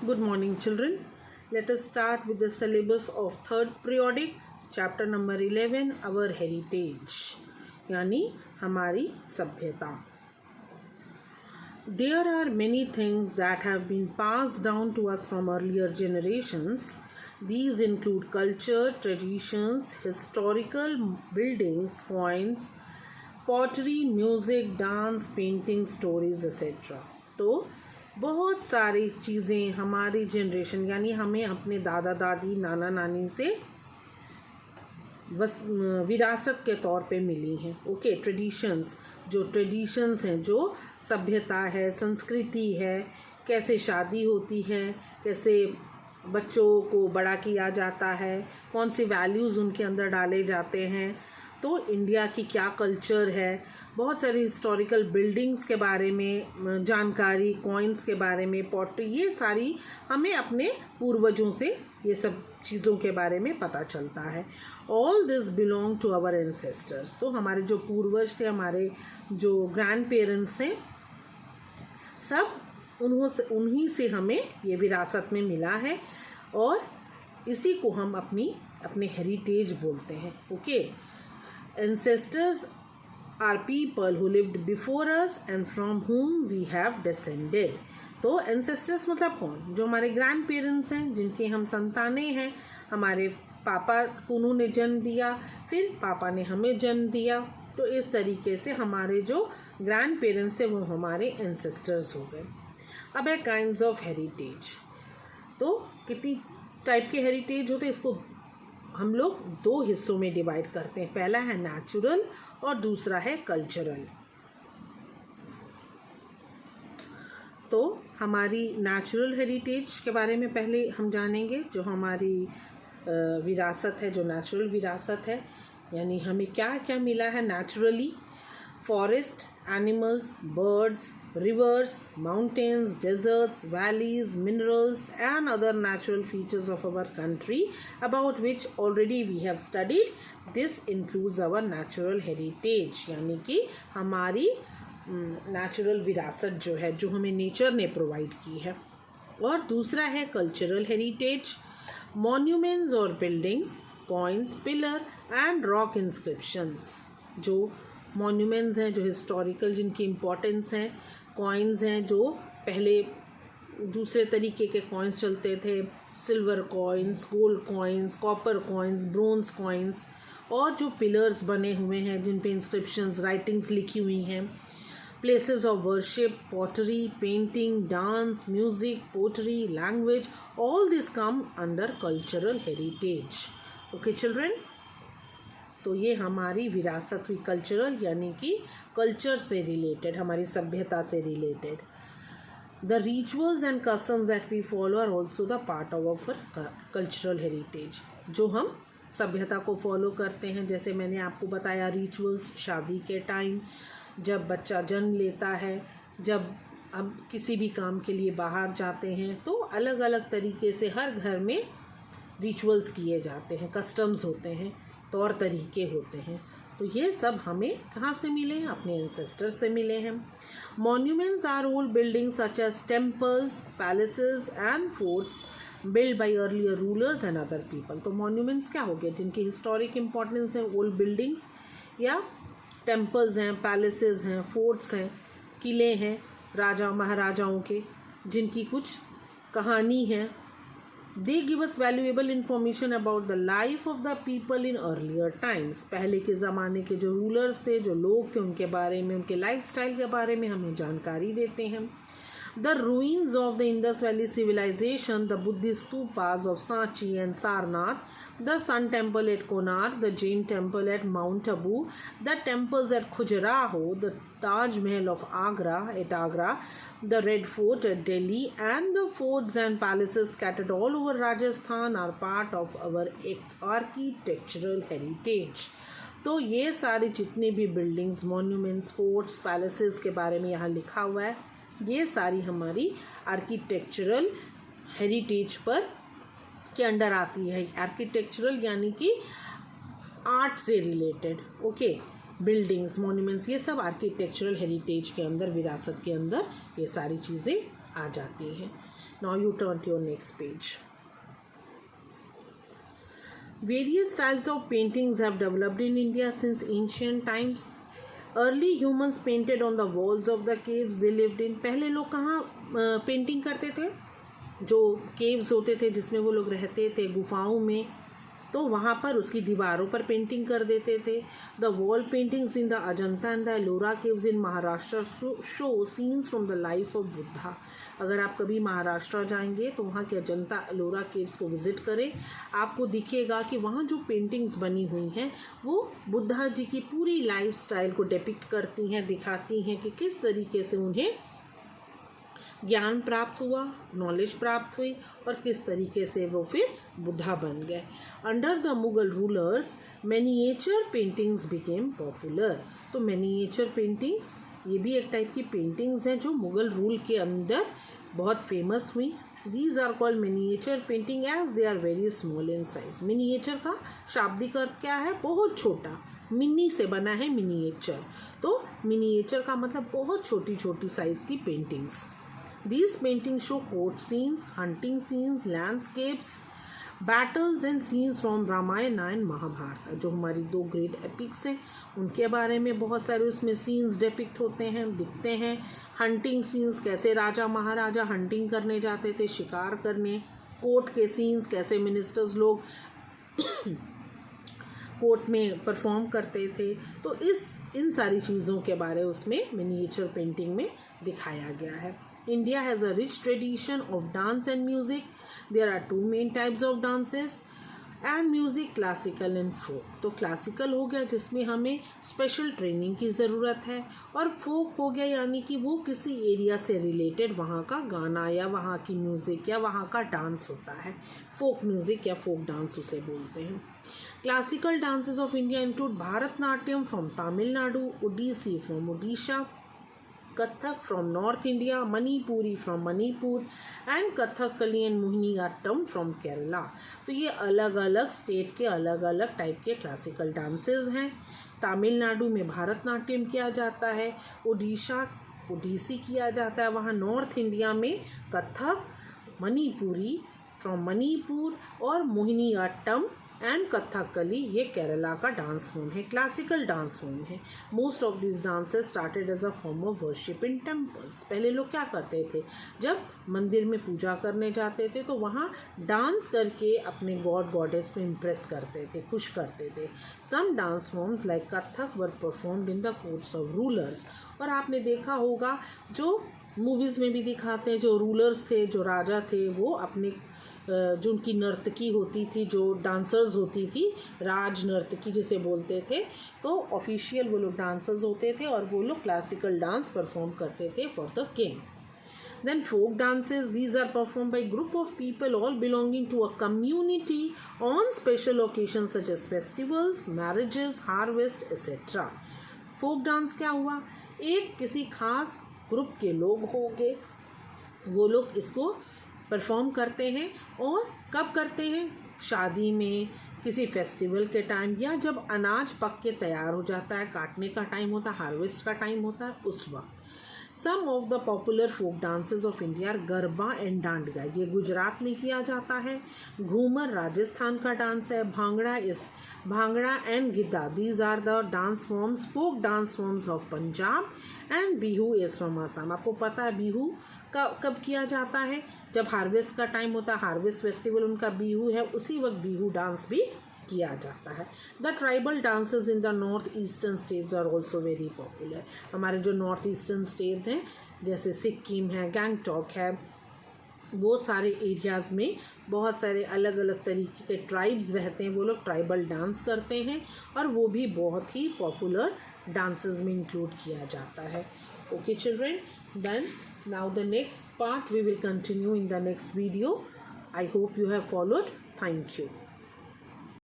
Good morning, children. Let us start with the syllabus of third periodic, chapter number 11, our heritage, यानी हमारी सभ्यता. There are many things that have been passed down to us from earlier generations. These include culture, traditions, historical buildings, coins, pottery, music, dance, painting, stories, etc. तो बहुत सारी चीज़ें हमारी generation यानी हमें अपने दादा दादी नाना नानी से विरासत के तौर पे मिली हैं. ओके, ट्रेडिशंस हैं, जो सभ्यता है, संस्कृति है, कैसे शादी होती है, कैसे बच्चों को बड़ा किया जाता है, कौन सी वैल्यूज़ उनके अंदर डाले जाते हैं, तो इंडिया की क्या कल्चर है, बहुत सारी हिस्टोरिकल बिल्डिंग्स के बारे में जानकारी, कॉइन्स के बारे में, पॉटरी, ये सारी हमें अपने पूर्वजों से ये सब चीज़ों के बारे में पता चलता है. All this belong to our ancestors. तो हमारे जो पूर्वज थे, हमारे जो ग्रैंड पेरेंट्स हैं, सब उन्हीं से हमें ये विरासत में मिला है और इसी को हम अपने हेरिटेज बोलते हैं. Okay, ancestors are people who lived before us and from whom we have descended. तो ancestors मतलब कौन? जो हमारे ग्रैंड पेरेंट्स हैं, जिनके हम संतानें हैं. हमारे पापा को उन्होंने जन्म दिया, फिर पापा ने हमें जन्म दिया. तो इस तरीके से हमारे जो ग्रैंड पेरेंट्स थे वो हमारे एंसेस्टर्स हो गए. अब है काइंड्स ऑफ हेरिटेज. तो कितनी टाइप के हेरिटेज होते हैं, इसको हम लोग दो हिस्सों में डिवाइड करते हैं. पहला है नेचुरल और दूसरा है कल्चरल. तो हमारी नेचुरल हेरिटेज के बारे में पहले हम जानेंगे. जो हमारी विरासत है, जो नेचुरल विरासत है, यानी हमें क्या क्या मिला है naturally. Forest, animals, birds, rivers, mountains, deserts, valleys, minerals and other natural features of our country about which already we have studied. This includes our natural heritage, यानी कि हमारी नेचुरल विरासत जो है, जो हमें नेचर ने प्रोवाइड की है. और दूसरा है कल्चरल हेरिटेज. मॉन्यूमेंट्स और buildings, coins, pillar and rock inscriptions. जो मॉन्यूमेंट्स हैं, जो हिस्टोरिकल, जिनकी इम्पोर्टेंस हैं. कॉइन्स हैं, जो पहले दूसरे तरीके के कॉइन्स चलते थे, silver coins, gold coins, copper coins, bronze coins. और जो पिलर्स बने हुए हैं, जिन पे इंस्क्रिप्शंस, राइटिंग्स लिखी हुई हैं. Places of worship, pottery, painting, dance, music, pottery, language, all this come under cultural heritage. Okay children, तो ये हमारी विरासत हुई कल्चरल, यानी कि कल्चर से रिलेटेड, हमारी सभ्यता से related. The rituals and customs that we follow are also the part of our cultural heritage. जो हम सभ्यता को फॉलो करते हैं, जैसे मैंने आपको बताया, रिचुअल्स शादी के टाइम, जब बच्चा जन्म लेता है, जब अब किसी भी काम के लिए बाहर जाते हैं, तो अलग अलग तरीके से हर घर में रिचुअल्स किए जाते हैं, कस्टम्स होते हैं, तौर तरीके होते हैं. तो ये सब हमें कहाँ से मिले हैं? अपने एंसेस्टर से मिले हैं. Monuments are old buildings such as temples, palaces and forts build by earlier rulers and other people. तो मॉन्यूमेंट्स क्या हो गए? जिनकी हिस्टोरिक इम्पोर्टेंस है, ओल्ड बिल्डिंग्स या टेम्पल्स हैं, पैलेसेस हैं, फोर्ट्स हैं, किले हैं राजा महाराजाओं के, जिनकी कुछ कहानी है. They give us valuable information about the life of the people in earlier times. पहले के ज़माने के जो रूलर्स थे, जो लोग थे, उनके बारे में, उनके लाइफस्टाइल के बारे में हमें जानकारी देते हैं. The ruins of the Indus Valley civilization, the Buddhist stupas of Sanchi and Sarnath, the Sun Temple at Konark, the Jain Temple at Mount Abu, the temples at Khajuraho, the Taj Mahal of Agra at Agra, the Red Fort at Delhi, and the forts and palaces scattered all over Rajasthan are part of our architectural heritage. तो ये सारे जितने भी buildings, monuments, forts, palaces के बारे में यहाँ लिखा हुआ है, ये सारी हमारी आर्किटेक्चरल हेरिटेज पर के अंडर आती है. आर्किटेक्चरल यानी कि आर्ट से रिलेटेड. ओके, बिल्डिंग्स, मॉन्यूमेंट्स, ये सब आर्किटेक्चरल हेरिटेज के अंदर, विरासत के अंदर ये सारी चीज़ें आ जाती हैं. Now you turn to your next page. Various styles of paintings have developed in India since ancient times. Early humans painted on the walls of the caves they lived in. पहले लोग कहाँ पेंटिंग करते थे? जो caves होते थे जिसमें वो लोग रहते थे, गुफाओं में, तो वहाँ पर उसकी दीवारों पर पेंटिंग कर देते थे. The wall paintings in the Ajanta and the Ellora caves in Maharashtra show scenes from the life of Buddha. अगर आप कभी महाराष्ट्र जाएंगे तो वहाँ के अजंता एलोरा केव्स को विज़िट करें. आपको दिखेगा कि वहाँ जो पेंटिंग्स बनी हुई हैं वो बुद्धा जी की पूरी लाइफ स्टाइल को डिपिक्ट करती हैं, दिखाती हैं कि किस तरीके से उन्हें ज्ञान प्राप्त हुआ, नॉलेज प्राप्त हुई और किस तरीके से वो फिर बुद्धा बन गए. Under the Mughal rulers miniature paintings became popular. तो मिनिएचर पेंटिंग्स ये भी एक टाइप की पेंटिंग्स हैं जो मुगल रूल के अंदर बहुत फेमस हुई. These are called miniature painting as they are very small in size. Miniature का शाब्दिक अर्थ क्या है? बहुत छोटा. मिनी से बना है मिनिएचर, तो मिनिएचर का मतलब बहुत छोटी छोटी साइज की paintings. These paintings show court scenes, hunting scenes, landscapes, battles and scenes from Ramayana and Mahabharata. जो हमारी 2 ग्रेट एपिक्स हैं उनके बारे में बहुत सारे उसमें सीन्स डिपिक्ट होते हैं, दिखते हैं. हंटिंग सीन्स, कैसे राजा महाराजा हंटिंग करने जाते थे, शिकार करने. कोर्ट के सीन्स, कैसे मिनिस्टर्स लोग कोर्ट में परफॉर्म करते थे. तो इन सारी चीज़ों के बारे उसमें मिनिएचर पेंटिंग में दिखाया गया है. India has a rich tradition of dance and music. There are 2 main types of dances and music, classical and folk. तो classical हो गया जिसमें हमें स्पेशल ट्रेनिंग की ज़रूरत है, और folk हो गया यानी कि वो किसी एरिया से रिलेटेड वहाँ का गाना या वहाँ की म्यूज़िक या वहाँ का डांस होता है. folk म्यूज़िक या folk डांस उसे बोलते हैं. Classical dances of India include Bharatnatyam from Tamil Nadu, Odissi from Odisha, Kathak from North India, Manipuri from Manipur and Kathakali and Mohiniyattam from Kerala. तो ये अलग अलग स्टेट के अलग अलग टाइप के क्लासिकल डांसेस हैं. तमिलनाडु में भारतनाट्यम किया जाता है, ओडिसी किया जाता है, वहाँ नॉर्थ इंडिया में कथक, मणिपुरी फ्रॉम मणिपुर और मोहिनीअट्टम एंड कथकली ये केरला का डांस फॉर्म है, क्लासिकल डांस फॉर्म है. Most of this dances started as a form of worship in temples. पहले लोग क्या करते थे? जब मंदिर में पूजा करने जाते थे तो वहाँ डांस करके अपने गॉड गॉडेस को इम्प्रेस करते थे, खुश करते थे. Some dance forms like Kathak were performed in the courts of rulers. और आपने देखा होगा जो मूवीज़ में भी दिखाते हैं, जो रूलर्स थे, जो राजा थे, वो अपने जो उनकी नर्तकी होती थी, जो डांसर्स होती थी, राज नर्तकी जिसे बोलते थे, तो ऑफिशियल वो लोग डांसर्स होते थे और वो लोग क्लासिकल डांस परफॉर्म करते थे for the king. Then folk dances, these are performed by group of people all belonging to a community on special occasions such as festivals, marriages, harvest, etc. Folk dance क्या हुआ? एक किसी खास group के लोग होंगे, वो लोग इसको परफॉर्म करते हैं. और कब करते हैं? शादी में, किसी फेस्टिवल के टाइम, या जब अनाज पक के तैयार हो जाता है, काटने का टाइम होता है, हार्वेस्ट का टाइम होता है, उस वक्त. Some of the popular folk dances of India are garba and dandiya. ये गुजरात में किया जाता है. घूमर राजस्थान का डांस है. Bhangra and Giddha, these are the dance forms, folk dance forms of Punjab. And Bihu is from Assam. आपको पता है बिहू का कब किया जाता है? जब हार्वेस्ट का टाइम होता है, हार्वेस्ट फेस्टिवल उनका बिहू है, उसी वक्त बिहू डांस भी किया जाता है. The tribal dances in the north eastern states are also very popular. हमारे जो नॉर्थ ईस्टर्न स्टेट्स हैं जैसे सिक्किम है, गैंगटॉक है, वो सारे एरियाज़ में बहुत सारे अलग अलग तरीके के ट्राइब्स रहते हैं. वो लोग ट्राइबल डांस करते हैं और वो भी बहुत ही पॉपुलर डांसेस में इंक्लूड किया जाता है. Okay children, then now the next part we will continue in the next video. I hope you have followed. Thank you.